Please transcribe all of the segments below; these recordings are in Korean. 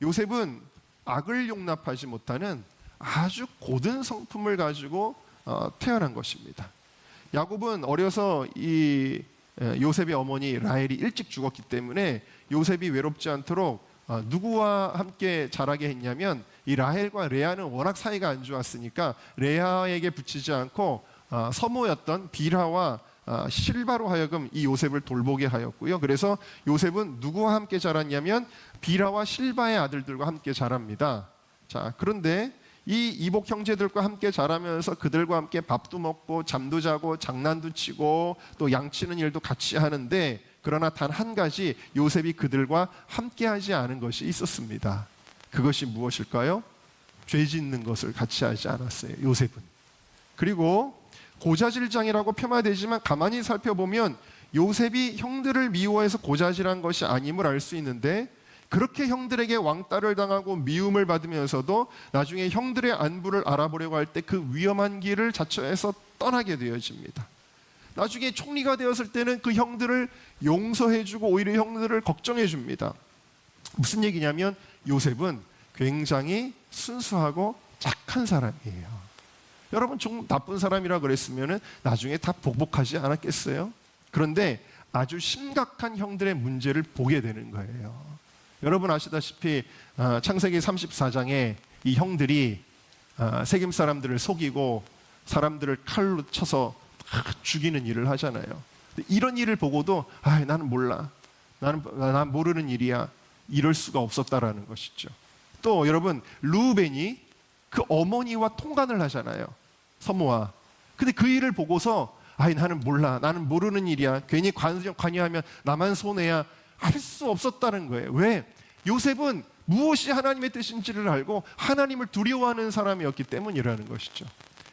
요셉은 악을 용납하지 못하는 아주 고든 성품을 가지고 태어난 것입니다. 야곱은 어려서 이 요셉의 어머니 라헬이 일찍 죽었기 때문에 요셉이 외롭지 않도록 누구와 함께 자라게 했냐면 이 라헬과 레아는 워낙 사이가 안 좋았으니까 레아에게 붙이지 않고 서모였던 빌하와 실바로 하여금 이 요셉을 돌보게 하였고요. 그래서 요셉은 누구와 함께 자랐냐면 빌하와 실바의 아들들과 함께 자랍니다. 자, 그런데 이 이복 형제들과 함께 자라면서 그들과 함께 밥도 먹고 잠도 자고 장난도 치고 또 양치는 일도 같이 하는데, 그러나 단 한 가지 요셉이 그들과 함께하지 않은 것이 있었습니다. 그것이 무엇일까요? 죄 짓는 것을 같이 하지 않았어요, 요셉은. 그리고 고자질장이라고 폄하되지만 가만히 살펴보면 요셉이 형들을 미워해서 고자질한 것이 아님을 알 수 있는데, 그렇게 형들에게 왕따를 당하고 미움을 받으면서도 나중에 형들의 안부를 알아보려고 할 때 그 위험한 길을 자처해서 떠나게 되어집니다. 나중에 총리가 되었을 때는 그 형들을 용서해주고 오히려 형들을 걱정해줍니다. 무슨 얘기냐면 요셉은 굉장히 순수하고 착한 사람이에요. 여러분, 좀 나쁜 사람이라 그랬으면 나중에 다 복복하지 않았겠어요? 그런데 아주 심각한 형들의 문제를 보게 되는 거예요. 여러분 아시다시피 창세기 34장에 이 형들이 세겜 사람들을 속이고 사람들을 칼로 쳐서 죽이는 일을 하잖아요. 이런 일을 보고도 나는 몰라, 난 모르는 일이야, 이럴 수가 없었다라는 것이죠. 또 여러분, 르우벤이 그 어머니와 통관을 하잖아요, 서모와. 근데 그 일을 보고서 나는 몰라, 나는 모르는 일이야, 괜히 관여하면 나만 손해야, 할 수 없었다는 거예요. 왜? 요셉은 무엇이 하나님의 뜻인지를 알고 하나님을 두려워하는 사람이었기 때문이라는 것이죠.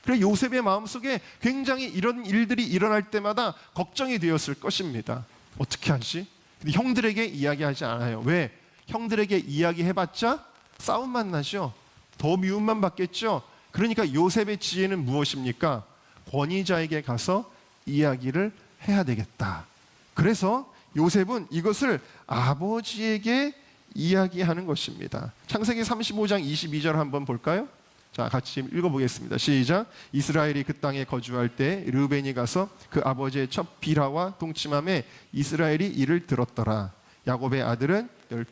그래서 요셉의 마음속에 굉장히 이런 일들이 일어날 때마다 걱정이 되었을 것입니다. 어떻게 하지? 근데 형들에게 이야기하지 않아요. 왜? 형들에게 이야기해봤자 싸움만 나죠. 더 미움만 받겠죠. 그러니까 요셉의 지혜는 무엇입니까? 권위자에게 가서 이야기를 해야 되겠다. 그래서 요셉은 이것을 아버지에게 이야기하는 것입니다. 창세기 35장 22절 한번 볼까요? 자, 같이 읽어보겠습니다. 시작. 이스라엘이 그 땅에 거주할 때 르우벤이 가서 그 아버지의 첫 빌하와 동침함에 이스라엘이 이를 들었더라. 야곱의 아들은 12.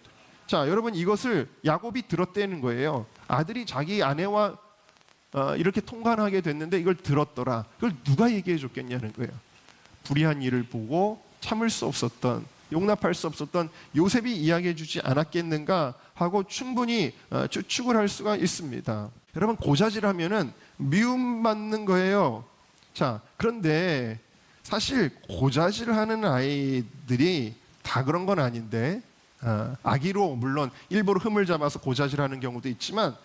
자, 여러분, 이것을 야곱이 들었다는 거예요. 아들이 자기 아내와 이렇게 통관하게 됐는데 이걸 들었더라. 그걸 누가 얘기해 줬겠냐는 거예요. 불의한 일을 보고 참을 수 없었던, 용납할 수 없었던 요셉이 이야기해 주지 않았겠는가 하고 충분히 추측을 할 수가 있습니다. 여러분, 고자질하면은 미움받는 거예요. 자, 그런데 사실 고자질하는 아이들이 다 그런 건 아닌데, 악의로 물론 일부러 흠을 잡아서 고자질하는 경우도 있지만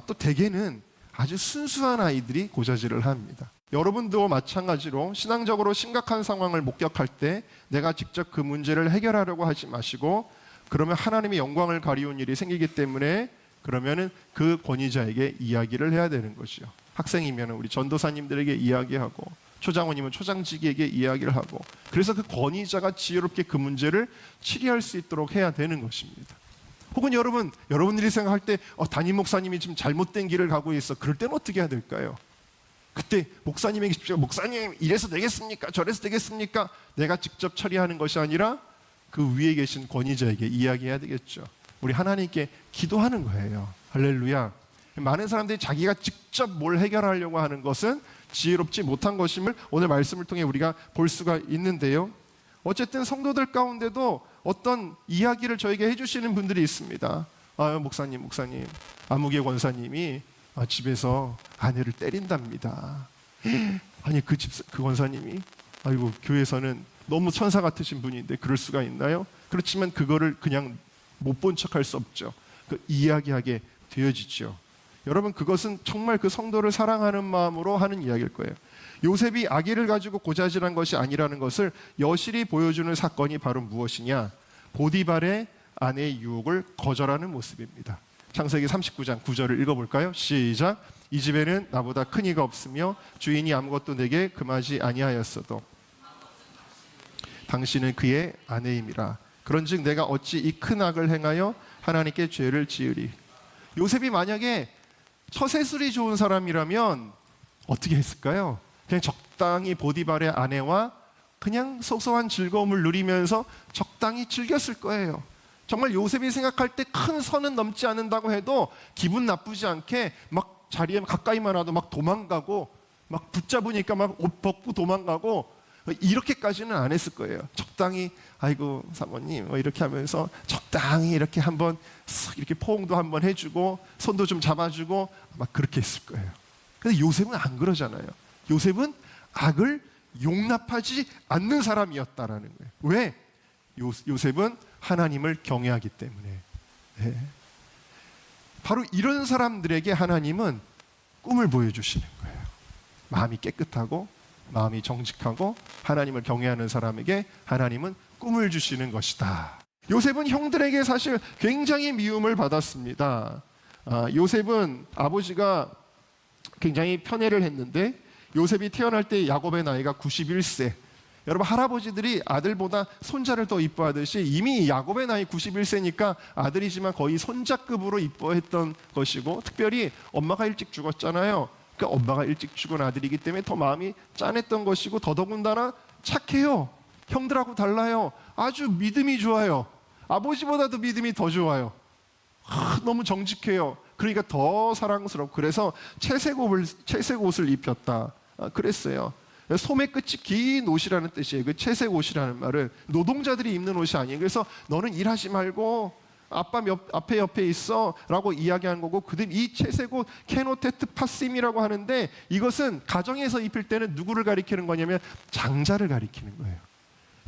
또 대개는 아주 순수한 아이들이 고자질을 합니다. 여러분도 마찬가지로 신앙적으로 심각한 상황을 목격할 때 내가 직접 그 문제를 해결하려고 하지 마시고, 그러면 하나님의 영광을 가리운 일이 생기기 때문에 그러면은 그 권위자에게 이야기를 해야 되는 것이죠. 학생이면 우리 전도사님들에게 이야기하고, 초장원이면 초장직에게 이야기를 하고, 그래서 그 권위자가 지혜롭게 그 문제를 치리할 수 있도록 해야 되는 것입니다. 혹은 여러분들이 생각할 때 담임 목사님이 지금 잘못된 길을 가고 있어. 그럴 때는 어떻게 해야 될까요? 그때 목사님에게 직접, 목사님 이래서 되겠습니까? 저래서 되겠습니까? 내가 직접 처리하는 것이 아니라 그 위에 계신 권위자에게 이야기해야 되겠죠. 우리 하나님께 기도하는 거예요. 할렐루야. 많은 사람들이 자기가 직접 뭘 해결하려고 하는 것은 지혜롭지 못한 것임을 오늘 말씀을 통해 우리가 볼 수가 있는데요. 어쨌든 성도들 가운데도 어떤 이야기를 저에게 해주시는 분들이 있습니다. 목사님, 아무개 권사님이 집에서 아내를 때린답니다. 아니, 그 권사님이, 아이고, 교회에서는 너무 천사 같으신 분인데 그럴 수가 있나요? 그렇지만 그거를 그냥 못 본 척할 수 없죠. 그 이야기하게 되어지죠. 여러분, 그것은 정말 그 성도를 사랑하는 마음으로 하는 이야기일 거예요. 요셉이 아기를 가지고 고자질한 것이 아니라는 것을 여실히 보여주는 사건이 바로 무엇이냐? 보디발의 아내의 유혹을 거절하는 모습입니다. 창세기 39장 9절을 읽어볼까요? 시작. 이 집에는 나보다 큰 이가 없으며 주인이 아무것도 내게 금하지 아니하였어도 당신은 그의 아내임이라. 그런즉 내가 어찌 이 큰 악을 행하여 하나님께 죄를 지으리. 요셉이 만약에 처세술이 좋은 사람이라면 어떻게 했을까요? 그냥 적당히 보디발의 아내와 그냥 소소한 즐거움을 누리면서 적당히 즐겼을 거예요. 정말 요셉이 생각할 때 큰 선은 넘지 않는다고 해도 기분 나쁘지 않게 막 자리에 가까이만 와도 막 도망가고 막 붙잡으니까 막 옷 벗고 도망가고 이렇게까지는 안 했을 거예요. 적당히 아이고 사모님 이렇게 하면서 적당히 이렇게 한번 이렇게 포옹도 한번 해주고 손도 좀 잡아주고 막 그렇게 했을 거예요. 근데 요셉은 안 그러잖아요. 요셉은 악을 용납하지 않는 사람이었다라는 거예요. 왜? 요셉은 하나님을 경외하기 때문에. 네. 바로 이런 사람들에게 하나님은 꿈을 보여주시는 거예요. 마음이 깨끗하고 마음이 정직하고 하나님을 경외하는 사람에게 하나님은 꿈을 주시는 것이다. 요셉은 형들에게 사실 굉장히 미움을 받았습니다. 요셉은 아버지가 굉장히 편애를 했는데 요셉이 태어날 때 야곱의 나이가 91세. 여러분 할아버지들이 아들보다 손자를 더 이뻐하듯이 이미 야곱의 나이 91세니까 아들이지만 거의 손자급으로 이뻐했던 것이고, 특별히 엄마가 일찍 죽었잖아요. 그러니까 엄마가 일찍 죽은 아들이기 때문에 더 마음이 짠했던 것이고, 더더군다나 착해요. 형들하고 달라요. 아주 믿음이 좋아요. 아버지보다도 믿음이 더 좋아요. 너무 정직해요. 그러니까 더 사랑스럽고, 그래서 채색 옷을 입혔다 그랬어요. 소매 끝이 긴 옷이라는 뜻이에요. 그 채색 옷이라는 말은 노동자들이 입는 옷이 아니에요. 그래서 너는 일하지 말고 아빠 옆에 있어 라고 이야기하는 거고, 그다음 이 채색 옷 케노테트 파심이라고 하는데, 이것은 가정에서 입힐 때는 누구를 가리키는 거냐면 장자를 가리키는 거예요.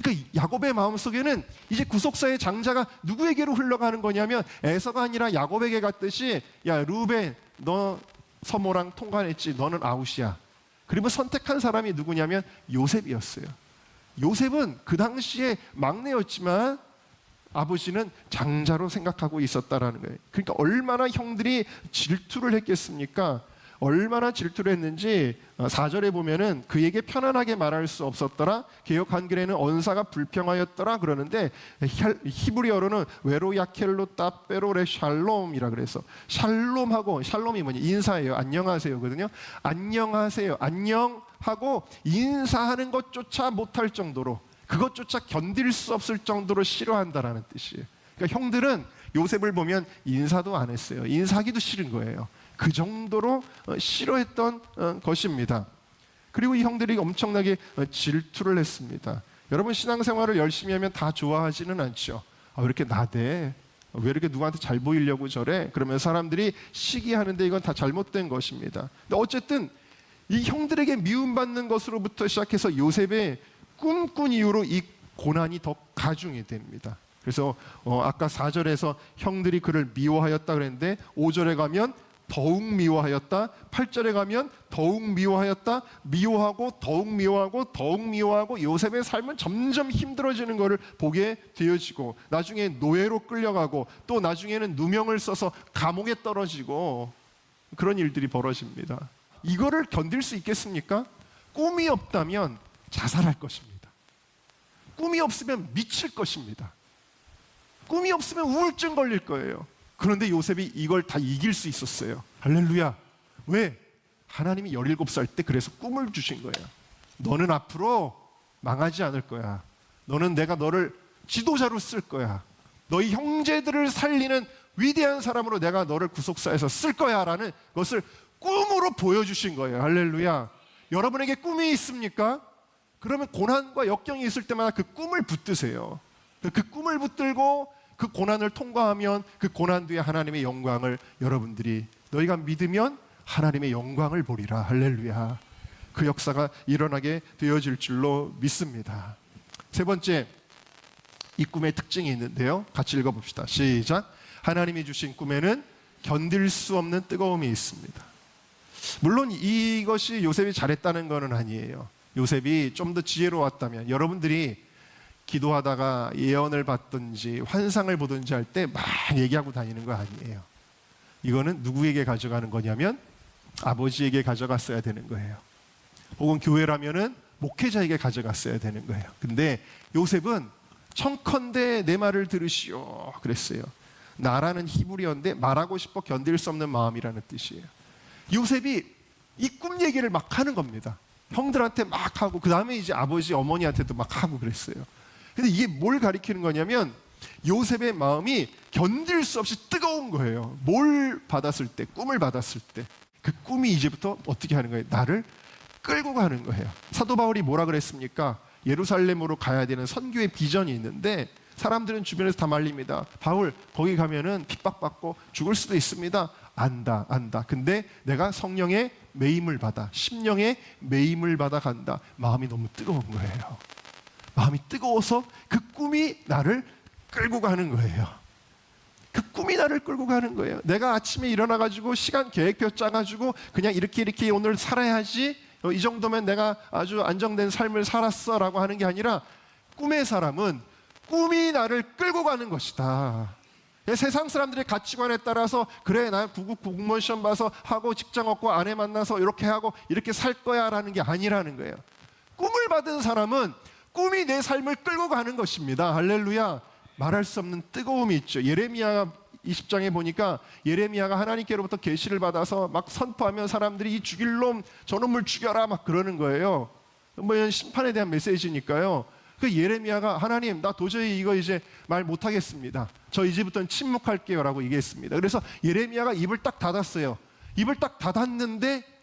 그러니까 야곱의 마음속에는 이제 구속사의 장자가 누구에게로 흘러가는 거냐면 에서가 아니라 야곱에게 갔듯이, 야 루벤 너 서모랑 통과했지, 너는 아웃이야. 그리고 선택한 사람이 누구냐면 요셉이었어요. 요셉은 그 당시에 막내였지만 아버지는 장자로 생각하고 있었다라는 거예요. 그러니까 얼마나 형들이 질투를 했겠습니까? 얼마나 질투를 했는지 4절에 보면은 그에게 편안하게 말할 수 없었더라. 개역 한글에는 언사가 불평하였더라 그러는데, 히브리어로는 외로야켈로 따페로레 샬롬이라 그래서, 샬롬하고, 샬롬이 뭐냐, 인사예요. 안녕하세요거든요. 안녕하세요, 안녕하고 인사하는 것조차 못할 정도로, 그것조차 견딜 수 없을 정도로 싫어한다라는 뜻이에요. 그러니까 형들은 요셉을 보면 인사도 안 했어요. 인사하기도 싫은 거예요. 그 정도로 싫어했던 것입니다. 그리고 이 형들이 엄청나게 질투를 했습니다. 여러분 신앙생활을 열심히 하면 다 좋아하지는 않죠. 왜 이렇게 나대? 왜 이렇게 누구한테 잘 보이려고 저래? 그러면 사람들이 시기하는데 이건 다 잘못된 것입니다. 근데 어쨌든 이 형들에게 미움받는 것으로부터 시작해서 요셉의 꿈꾼 이후로 이 고난이 더 가중이 됩니다. 그래서 아까 4절에서 형들이 그를 미워하였다 그랬는데 5절에 가면 더욱 미워하였다, 8절에 가면 더욱 미워하였다, 미워하고 더욱 미워하고 더욱 미워하고, 요셉의 삶은 점점 힘들어지는 것을 보게 되어지고, 나중에 노예로 끌려가고, 또 나중에는 누명을 써서 감옥에 떨어지고, 그런 일들이 벌어집니다. 이거를 견딜 수 있겠습니까? 꿈이 없다면 자살할 것입니다. 꿈이 없으면 미칠 것입니다. 꿈이 없으면 우울증 걸릴 거예요. 그런데 요셉이 이걸 다 이길 수 있었어요. 할렐루야. 왜? 하나님이 17살 때 그래서 꿈을 주신 거예요. 너는 앞으로 망하지 않을 거야. 내가 너를 지도자로 쓸 거야. 너희 형제들을 살리는 위대한 사람으로 내가 너를 구속사에서 쓸 거야 라는 것을 꿈으로 보여주신 거예요. 할렐루야. 여러분에게 꿈이 있습니까? 그러면 고난과 역경이 있을 때마다 그 꿈을 붙드세요. 그 꿈을 붙들고 그 고난을 통과하면 그 고난 뒤에 하나님의 영광을 여러분들이, 너희가 믿으면 하나님의 영광을 보리라. 할렐루야. 그 역사가 일어나게 되어질 줄로 믿습니다. 세 번째, 이 꿈의 특징이 있는데요. 같이 읽어봅시다. 시작. 하나님이 주신 꿈에는 견딜 수 없는 뜨거움이 있습니다. 물론 이것이 요셉이 잘했다는 것은 아니에요. 요셉이 좀 더 지혜로웠다면, 여러분들이 기도하다가 예언을 받든지 환상을 보든지 할 때 막 얘기하고 다니는 거 아니에요. 이거는 누구에게 가져가는 거냐면 아버지에게 가져갔어야 되는 거예요. 혹은 교회라면은 목회자에게 가져갔어야 되는 거예요. 근데 요셉은 청컨대 내 말을 들으시오 그랬어요. 나라는 히브리어인데 말하고 싶어 견딜 수 없는 마음이라는 뜻이에요. 요셉이 이 꿈 얘기를 막 하는 겁니다. 형들한테 막 하고 그 다음에 이제 아버지 어머니한테도 막 하고 그랬어요. 근데 이게 뭘 가리키는 거냐면 요셉의 마음이 견딜 수 없이 뜨거운 거예요. 뭘 받았을 때, 꿈을 받았을 때 그 꿈이 이제부터 어떻게 하는 거예요? 나를 끌고 가는 거예요. 사도 바울이 뭐라 그랬습니까? 예루살렘으로 가야 되는 선교의 비전이 있는데 사람들은 주변에서 다 말립니다. 바울 거기 가면은 핍박받고 죽을 수도 있습니다. 안다. 근데 내가 성령의 매임을 받아, 심령의 매임을 받아 간다. 마음이 너무 뜨거운 거예요. 마음이 뜨거워서 그 꿈이 나를 끌고 가는 거예요. 그 꿈이 나를 끌고 가는 거예요. 내가 아침에 일어나가지고 시간 계획표 짜가지고 그냥 이렇게 오늘 살아야지, 이 정도면 내가 아주 안정된 삶을 살았어 라고 하는 게 아니라 꿈의 사람은 꿈이 나를 끌고 가는 것이다. 세상 사람들의 가치관에 따라서 그래 나 공무원 시험 봐서 하고 직장 얻고 아내 만나서 이렇게 하고 이렇게 살 거야 라는 게 아니라는 거예요. 꿈을 받은 사람은 꿈이 내 삶을 끌고 가는 것입니다. 할렐루야. 말할 수 없는 뜨거움이 있죠. 예레미야 20장에 보니까 예레미야가 하나님께로부터 계시를 받아서 막 선포하면 사람들이 이 죽일 놈 저놈을 죽여라 막 그러는 거예요. 뭐 이런 심판에 대한 메시지니까요. 그 예레미야가 하나님 나 도저히 이거 이제 말 못하겠습니다. 저 이제부터는 침묵할게요 라고 얘기했습니다. 그래서 예레미야가 입을 딱 닫았어요. 입을 딱 닫았는데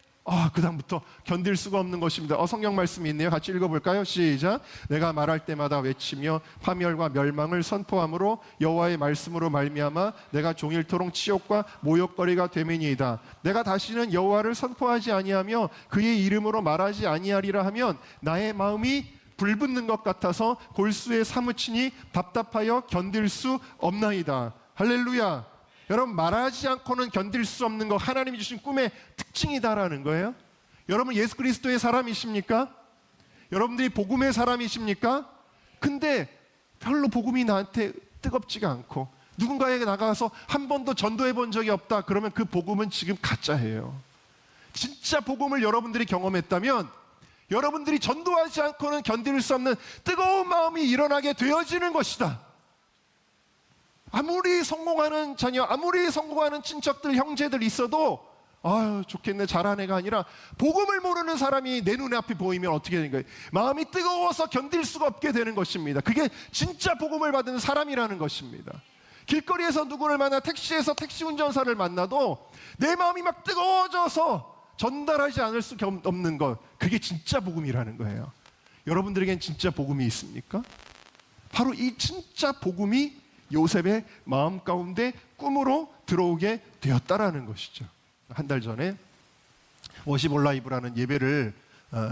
그 다음부터 견딜 수가 없는 것입니다. 성경 말씀이 있네요. 같이 읽어볼까요? 시작. 내가 말할 때마다 외치며 파멸과 멸망을 선포함으로 여호와의 말씀으로 말미암아 내가 종일토록 치욕과 모욕거리가 되매니이다. 내가 다시는 여호와를 선포하지 아니하며 그의 이름으로 말하지 아니하리라 하면 나의 마음이 불붙는 것 같아서 골수에 사무치니 답답하여 견딜 수 없나이다. 할렐루야. 여러분 말하지 않고는 견딜 수 없는 거 하나님이 주신 꿈의 특징이다라는 거예요. 여러분 예수 그리스도의 사람이십니까? 여러분들이 복음의 사람이십니까? 근데 별로 복음이 나한테 뜨겁지가 않고 누군가에게 나가서 한 번도 전도해 본 적이 없다 그러면 그 복음은 지금 가짜예요. 진짜 복음을 여러분들이 경험했다면 여러분들이 전도하지 않고는 견딜 수 없는 뜨거운 마음이 일어나게 되어지는 것이다. 아무리 성공하는 자녀, 아무리 성공하는 친척들, 형제들 있어도 아유 좋겠네 잘한 애가 아니라 복음을 모르는 사람이 내 눈에 앞에 보이면 어떻게 되는 거예요? 마음이 뜨거워서 견딜 수가 없게 되는 것입니다. 그게 진짜 복음을 받은 사람이라는 것입니다. 길거리에서 누구를 만나 택시에서 택시 운전사를 만나도 내 마음이 막 뜨거워져서 전달하지 않을 수 없는 것, 그게 진짜 복음이라는 거예요. 여러분들에겐 진짜 복음이 있습니까? 바로 이 진짜 복음이 요셉의 마음 가운데 꿈으로 들어오게 되었다라는 것이죠. 한 달 전에 워십 온라이브라는 예배를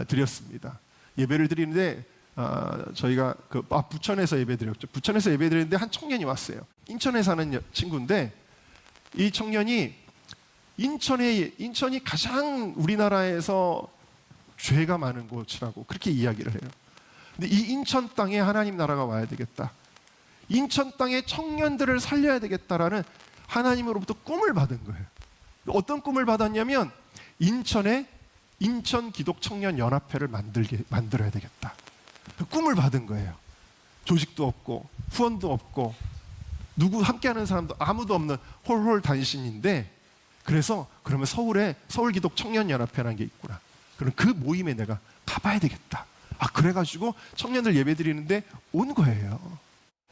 드렸습니다. 예배를 드리는데 저희가 부천에서 예배 드렸죠. 부천에서 예배 드리는데 한 청년이 왔어요. 인천에 사는 친구인데 이 청년이 인천이 가장 우리나라에서 죄가 많은 곳이라고 그렇게 이야기를 해요. 근데 이 인천 땅에 하나님 나라가 와야 되겠다. 인천 땅의 청년들을 살려야 되겠다라는 하나님으로부터 꿈을 받은 거예요. 어떤 꿈을 받았냐면 인천에 인천 기독 청년 연합회를 만들어야 되겠다. 그 꿈을 받은 거예요. 조직도 없고 후원도 없고 누구 함께하는 사람도 아무도 없는 홀홀 단신인데 그래서 그러면 서울에 서울 기독 청년 연합회라는 게 있구나. 그럼 그 모임에 내가 가봐야 되겠다. 그래가지고 청년들 예배드리는데 온 거예요.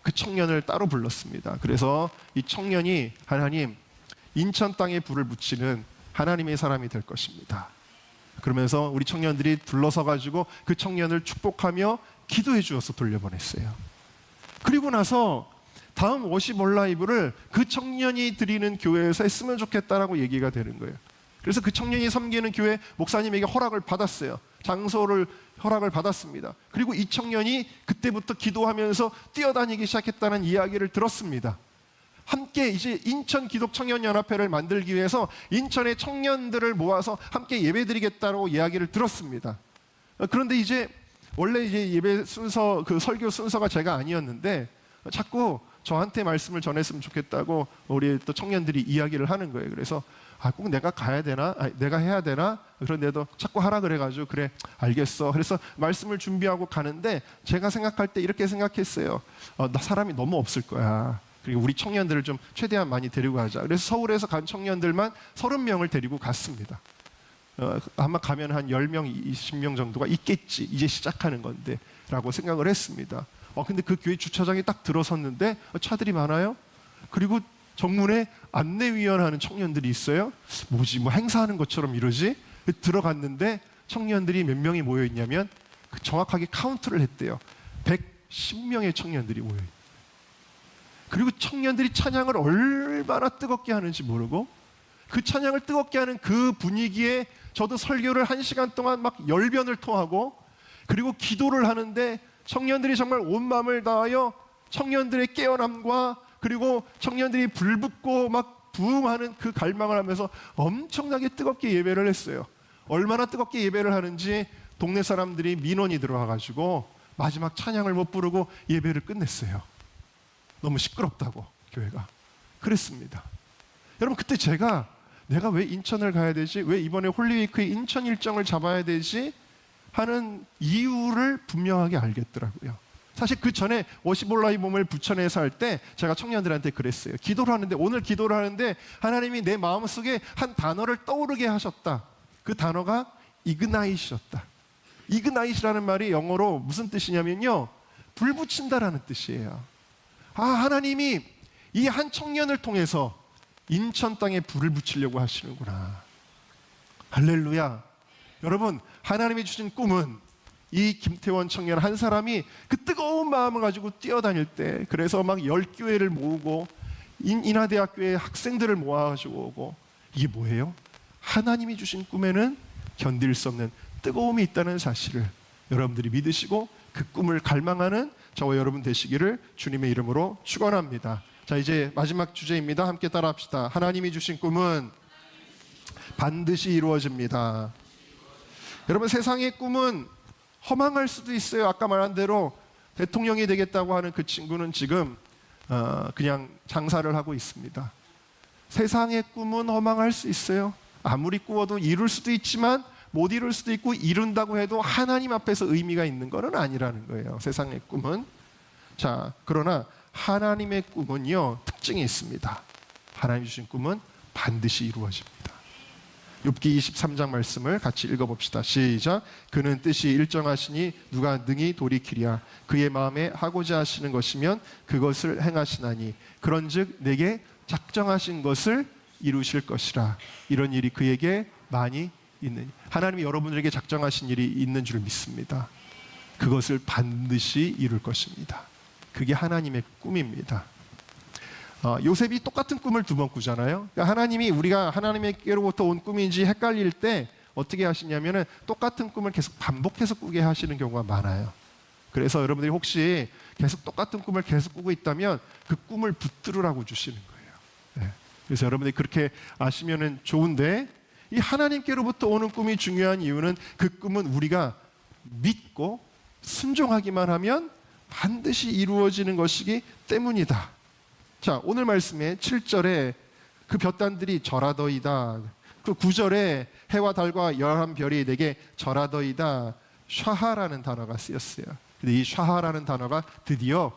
그 청년을 따로 불렀습니다. 그래서 이 청년이 하나님 인천 땅에 불을 붙이는 하나님의 사람이 될 것입니다. 그러면서 우리 청년들이 둘러서 가지고 그 청년을 축복하며 기도해 주어서 돌려보냈어요. 그리고 나서 다음 워십 온라이브를 그 청년이 드리는 교회에서 했으면 좋겠다라고 얘기가 되는 거예요. 그래서 그 청년이 섬기는 교회 목사님에게 허락을 받았어요. 장소를 허락을 받았습니다. 그리고 이 청년이 그때부터 기도하면서 뛰어다니기 시작했다는 이야기를 들었습니다. 함께 이제 인천 기독 청년 연합회를 만들기 위해서 인천의 청년들을 모아서 함께 예배드리겠다고 이야기를 들었습니다. 그런데 이제 원래 이제 예배 순서 그 설교 순서가 제가 아니었는데 자꾸 저한테 말씀을 전했으면 좋겠다고 우리 또 청년들이 이야기를 하는 거예요. 그래서 꼭 내가 가야 되나? 내가 해야 되나? 그런데도 자꾸 하라 그래가지고 그래 알겠어. 그래서 말씀을 준비하고 가는데 제가 생각할 때 이렇게 생각했어요. 나 사람이 너무 없을 거야. 그리고 우리 청년들을 좀 최대한 많이 데리고 가자. 그래서 서울에서 간 청년들만 30명을 데리고 갔습니다. 아마 가면 한 10명, 20명 정도가 있겠지. 이제 시작하는 건데 라고 생각을 했습니다. 근데 그 교회 주차장에 딱 들어섰는데 차들이 많아요. 그리고 정문에 안내위원 하는 청년들이 있어요. 뭐지, 뭐 행사하는 것처럼 이러지? 들어갔는데 청년들이 몇 명이 모여 있냐면 정확하게 카운트를 했대요. 110명의 청년들이 모여 있어요. 그리고 청년들이 찬양을 얼마나 뜨겁게 하는지 모르고 그 찬양을 뜨겁게 하는 그 분위기에 저도 설교를 1시간 동안 막 열변을 토하고 그리고 기도를 하는데 청년들이 정말 온 마음을 다하여 청년들의 깨어남과 그리고 청년들이 불붙고 막 부흥하는 그 갈망을 하면서 엄청나게 뜨겁게 예배를 했어요. 얼마나 뜨겁게 예배를 하는지 동네 사람들이 민원이 들어와가지고 마지막 찬양을 못 부르고 예배를 끝냈어요. 너무 시끄럽다고 교회가. 그랬습니다. 여러분, 그때 내가 왜 인천을 가야 되지? 왜 이번에 홀리위크의 인천 일정을 잡아야 되지? 하는 이유를 분명하게 알겠더라고요. 사실 그 전에 워시볼라이 몸을 부천에서 할 때 제가 청년들한테 그랬어요. 기도를 하는데, 오늘 기도를 하는데 하나님이 내 마음속에 한 단어를 떠오르게 하셨다. 그 단어가 이그나잇이었다. 이그나잇이라는 말이 영어로 무슨 뜻이냐면요, 불 붙인다라는 뜻이에요. 하나님이 이 한 청년을 통해서 인천 땅에 불을 붙이려고 하시는구나. 할렐루야. 여러분, 하나님이 주신 꿈은 이 김태원 청년 한 사람이 그 뜨거운 마음을 가지고 뛰어다닐 때, 그래서 막 10교회를 모으고 인하대학교의 학생들을 모아가지고 오고, 이게 뭐예요? 하나님이 주신 꿈에는 견딜 수 없는 뜨거움이 있다는 사실을 여러분들이 믿으시고 그 꿈을 갈망하는 저와 여러분 되시기를 주님의 이름으로 축원합니다. 자, 이제 마지막 주제입니다. 함께 따라합시다. 하나님이 주신 꿈은 반드시 이루어집니다. 여러분, 세상의 꿈은 허망할 수도 있어요. 아까 말한 대로 대통령이 되겠다고 하는 그 친구는 지금 그냥 장사를 하고 있습니다. 세상의 꿈은 허망할 수 있어요. 아무리 꾸어도 이룰 수도 있지만 못 이룰 수도 있고, 이룬다고 해도 하나님 앞에서 의미가 있는 것은 아니라는 거예요. 세상의 꿈은. 자, 그러나 하나님의 꿈은요, 특징이 있습니다. 하나님 주신 꿈은 반드시 이루어집니다. 욥기 23장 말씀을 같이 읽어봅시다. 시작. 그는 뜻이 일정하시니 누가 능히 돌이키랴. 그의 마음에 하고자 하시는 것이면 그것을 행하시나니 그런즉 내게 작정하신 것을 이루실 것이라. 이런 일이 그에게 많이 있는, 하나님이 여러분들에게 작정하신 일이 있는 줄 믿습니다. 그것을 반드시 이룰 것입니다. 그게 하나님의 꿈입니다. 요셉이 똑같은 꿈을 2번 꾸잖아요. 그러니까 하나님이, 우리가 하나님께로부터 온 꿈인지 헷갈릴 때 어떻게 하시냐면은 똑같은 꿈을 계속 반복해서 꾸게 하시는 경우가 많아요. 그래서 여러분들이 혹시 계속 똑같은 꿈을 계속 꾸고 있다면 그 꿈을 붙들으라고 주시는 거예요. 네. 그래서 여러분들이 그렇게 아시면은 좋은데, 이 하나님께로부터 오는 꿈이 중요한 이유는 그 꿈은 우리가 믿고 순종하기만 하면 반드시 이루어지는 것이기 때문이다. 자, 오늘 말씀에 7절에 그 볕단들이 절하더이다. 그 9절에 해와 달과 11별이 내게 절하더이다. 샤하라는 단어가 쓰였어요. 근데 이 샤하라는 단어가 드디어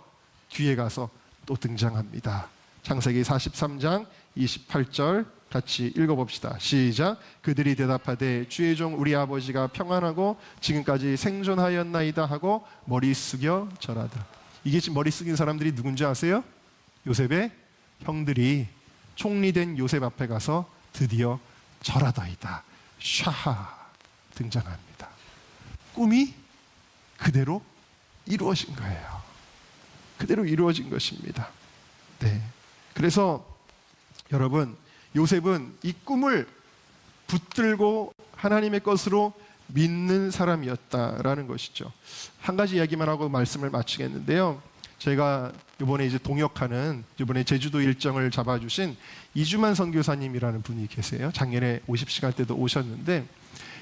뒤에 가서 또 등장합니다. 창세기 43장 28절 같이 읽어봅시다. 시작. 그들이 대답하되 주의 종 우리 아버지가 평안하고 지금까지 생존하였나이다 하고 머리 숙여 절하다. 이게 지금 머리 숙인 사람들이 누군지 아세요? 요셉의 형들이 총리된 요셉 앞에 가서 드디어 절하다이다. 샤하 등장합니다. 꿈이 그대로 이루어진 거예요. 그대로 이루어진 것입니다. 네. 그래서 여러분, 요셉은 이 꿈을 붙들고 하나님의 것으로 믿는 사람이었다라는 것이죠. 한 가지 이야기만 하고 말씀을 마치겠는데요. 제가 이번에 이제 동역하는, 이번에 제주도 일정을 잡아주신 이주만 선교사님이라는 분이 계세요. 작년에 50시간 때도 오셨는데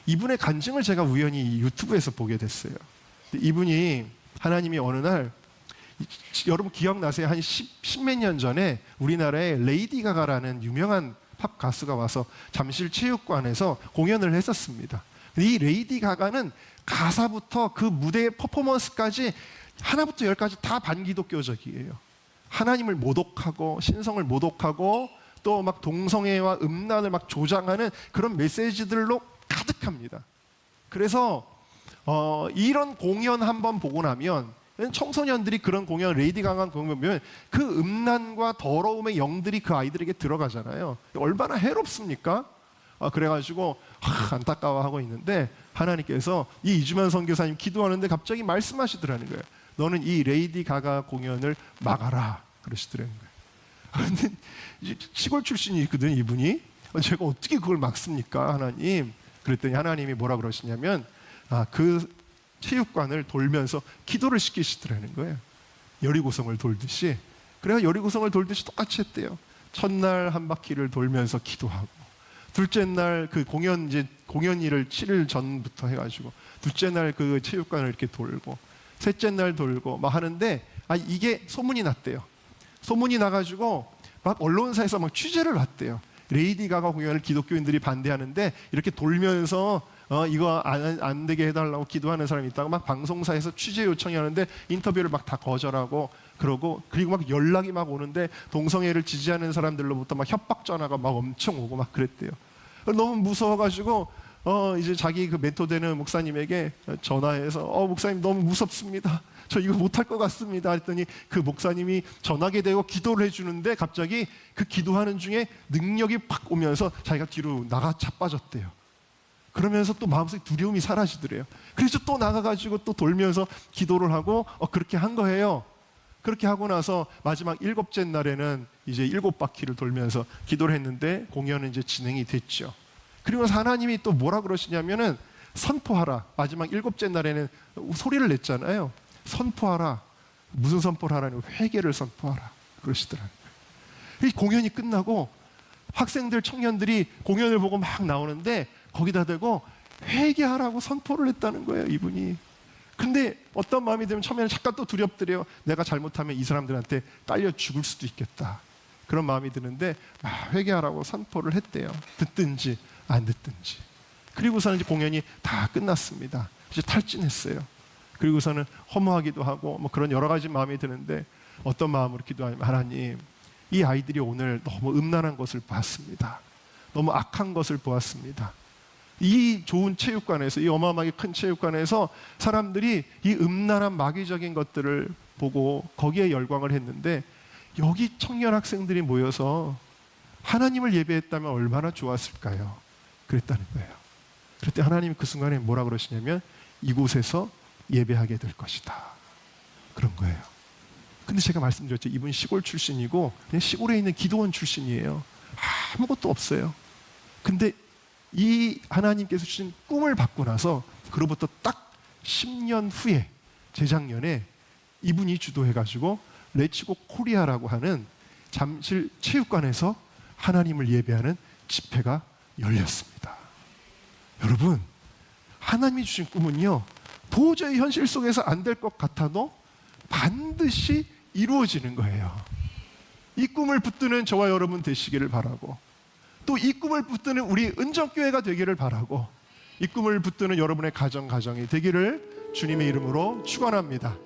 이분의 간증을 제가 우연히 유튜브에서 보게 됐어요. 이분이 하나님이 어느 날, 여러분 기억나세요? 한 10몇 년 전에 우리나라에 레이디 가가라는 유명한 팝 가수가 와서 잠실 체육관에서 공연을 했었습니다. 이 레이디 가가는 가사부터 그 무대의 퍼포먼스까지 하나부터 열까지 다 반기독교적이에요. 하나님을 모독하고 신성을 모독하고 또 막 동성애와 음란을 막 조장하는 그런 메시지들로 가득합니다. 그래서 이런 공연 한번 보고 나면 청소년들이 그런 공연, 레이디 가가 공연 보면 그 음란과 더러움의 영들이 그 아이들에게 들어가잖아요. 얼마나 해롭습니까? 그래가지고 안타까워하고 있는데 하나님께서 이 이주만 선교사님 기도하는데 갑자기 말씀하시더라는 거예요. 너는 이 레이디 가가 공연을 막아라 그러시더라는 거예요. 근데 시골 출신이거든 이분이. 제가 어떻게 그걸 막습니까 하나님? 그랬더니 하나님이 뭐라 그러시냐면 그 체육관을 돌면서 기도를 시키시더라는 거예요. 여리고성을 돌듯이. 그래서 여리고성을 돌듯이 똑같이 했대요. 첫날 한 바퀴를 돌면서 기도하고, 둘째 날 그 공연일을 7일 전부터 해가지고 둘째 날 그 체육관을 이렇게 돌고, 셋째 날 돌고 막 하는데 이게 소문이 났대요. 소문이 나가지고 막 언론사에서 막 취재를 했대요. 레이디 가가 공연을 기독교인들이 반대하는데 이렇게 돌면서 이거 안 되게 해달라고 기도하는 사람이 있다고 막 방송사에서 취재 요청이 하는데 인터뷰를 막 다 거절하고 그리고 막 연락이 막 오는데 동성애를 지지하는 사람들로부터 막 협박 전화가 막 엄청 오고 막 그랬대요. 너무 무서워가지고 이제 자기 그 멘토 되는 목사님에게 전화해서 목사님 너무 무섭습니다. 저 이거 못할 것 같습니다. 했더니 그 목사님이 전화기 대고 기도를 해주는데 갑자기 그 기도하는 중에 능력이 팍 오면서 자기가 뒤로 나가 자빠졌대요. 그러면서 또 마음속에 두려움이 사라지더래요. 그래서 또 나가가지고 또 돌면서 기도를 하고 그렇게 한 거예요. 그렇게 하고 나서 마지막 7째 날에는 이제 7바퀴를 돌면서 기도를 했는데 공연은 이제 진행이 됐죠. 그리고 하나님이 또 뭐라 그러시냐면은 선포하라. 마지막 7째 날에는 소리를 냈잖아요. 선포하라. 무슨 선포를 하라니? 회개를 선포하라. 그러시더라고요. 이 공연이 끝나고 학생들, 청년들이 공연을 보고 막 나오는데 거기다 대고 회개하라고 선포를 했다는 거예요, 이분이. 근데 어떤 마음이 들면 처음에는 잠깐 또 두렵더래요. 내가 잘못하면 이 사람들한테 딸려 죽을 수도 있겠다. 그런 마음이 드는데 회개하라고 선포를 했대요. 듣든지 안 듣든지. 그리고서는 이제 공연이 다 끝났습니다. 이제 탈진했어요. 그리고서는 허무하기도 하고 뭐 그런 여러 가지 마음이 드는데 어떤 마음으로 기도하냐면 하나님, 이 아이들이 오늘 너무 음란한 것을 봤습니다. 너무 악한 것을 보았습니다. 이 좋은 체육관에서, 이 어마어마하게 큰 체육관에서 사람들이 이 음란한 마귀적인 것들을 보고 거기에 열광을 했는데 여기 청년 학생들이 모여서 하나님을 예배했다면 얼마나 좋았을까요? 그랬다는 거예요. 그때 하나님이 그 순간에 뭐라 그러시냐면 이곳에서 예배하게 될 것이다. 그런 거예요. 근데 제가 말씀드렸죠. 이분 시골 출신이고 그냥 시골에 있는 기도원 출신이에요. 아무것도 없어요. 근데 이 하나님께서 주신 꿈을 받고 나서 그로부터 딱 10년 후에 재작년에 이분이 주도해가지고 레츠고 코리아라고 하는 잠실 체육관에서 하나님을 예배하는 집회가 열렸습니다. 여러분, 하나님이 주신 꿈은요 도저히 현실 속에서 안 될 것 같아도 반드시 이루어지는 거예요. 이 꿈을 붙드는 저와 여러분 되시기를 바라고, 또 이 꿈을 붙드는 우리 은정교회가 되기를 바라고, 이 꿈을 붙드는 여러분의 가정이 되기를 주님의 이름으로 축원합니다.